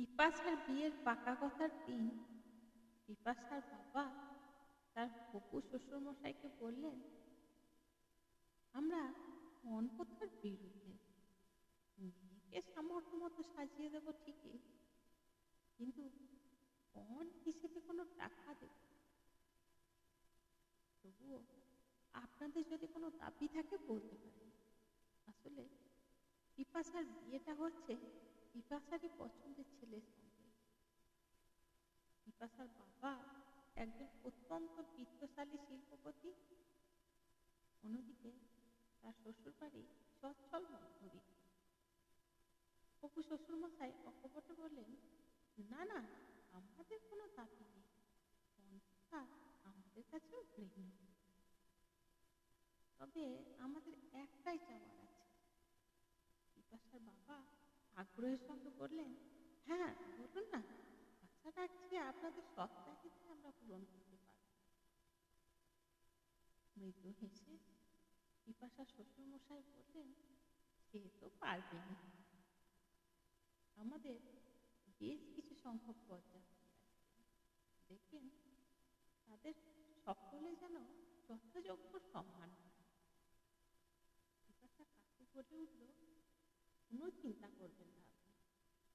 পিপাসার বিয়ের পাকা কথার দিন পিপাসার বাবা তার হবু শ্বশুরমশাইকে বললেন, আমরা পণ প্রথার বিরুদ্ধে। মেয়েকে সামর্থ্য মতো সাজিয়ে দেব ঠিকই, কিন্তু পণ হিসেবে কোনো টাকা দেব না। তবুও আপনাদের যদি কোনো দাবি থাকে বলতে পারেন। আসলে পিপাসার বিয়েটা হচ্ছে পিপাসারই পছন্দের ছেলের সঙ্গে। পিপাসার বাবা একজন অত্যন্ত বিত্তশালী শিল্পপতি, অন্যদিকে তার শ্বশুরবাড়ি সচ্ছল মধ্যবিত্ত। হবু শ্বশুরমশাই অকপটে বললেন, না না, আমাদের কোনো দাবি নেই, পন্থা আমাদের কাছেও গৃহীণ। তবে আমাদের একটাই চাওয়ার আছে। পিপাসার বাবা আগ্রহের সঙ্গে বললেন, হ্যাঁ বলুন না, আশা রাখছি আপনাদের সৎ চাহিদা আমরা পূরণ করতে পারব। মৃদু হেসে পিপাসার শ্বশুরমশাই বললেন, সে তো পারবেন। আমাদের বেশ কিছু সংখ্যক বরযাত্রী আসবে, দেখবেন তাদের সকলে যেন যথাযোগ্য সম্মান পায়। পিপাসা কাকু বলে উঠল, কোনো চিন্তা করবেন না আপনি,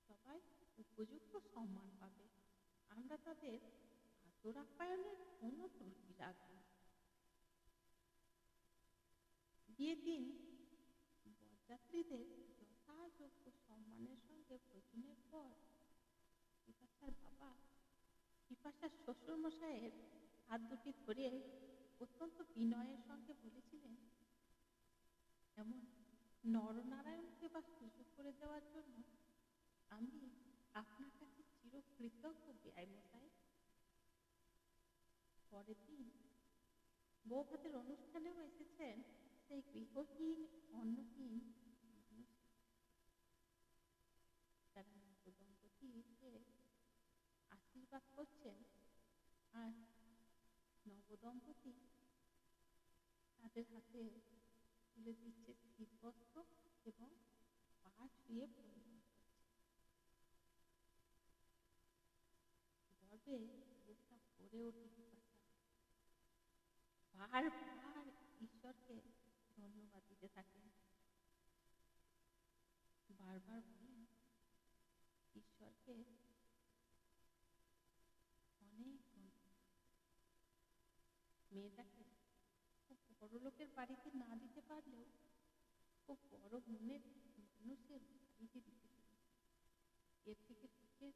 সবাই উপযুক্ত সম্মান পাবে। আমরা তাদের আদর আপ্যায়নের কোনো ত্রুটি রাখব না। বিয়ের দিন বরযাত্রীদের যথাযোগ্য সম্মানের সঙ্গে ভোজনের পর পিপাসার বাবা পিপাসার শ্বশুরমশাইয়ের হাত দুটি ধরে অত্যন্ত বিনয়ের সঙ্গে বলেছিলেন, এমন নরনারায়ণ সেবা সুযোগ করে দেওয়ার জন্য আমি আপনার কাছে চিরকৃতজ্ঞ বেয়াইমশাই। পরের দিন বৌভাতের অনুষ্ঠানেও এসেছেন সেই গৃহহীন অন্নহীন মানুষ, যারা নবদম্পতি এসে আশীর্বাদ করছেন, আর নবদম্পতি তাদের হাতে তুলে দিচ্ছে শীতবস্ত্র এবং পা ছুঁয়ে প্রণাম করছে। গর্বে বুকটা ভরে ওঠে পিপাসা। বারবার ঈশ্বরকে ধন্যবাদ দিতে থাকেন। বারবার বলেন, ঈশ্বরকে অনেক ধন্যবাদ। মেয়েটাকে খুব বড় লোকের বাড়িতে না দিতে পারলেও খুব বড় মনের মানুষের বাড়িতে দিতে পেরেছে। এর থেকে সুখের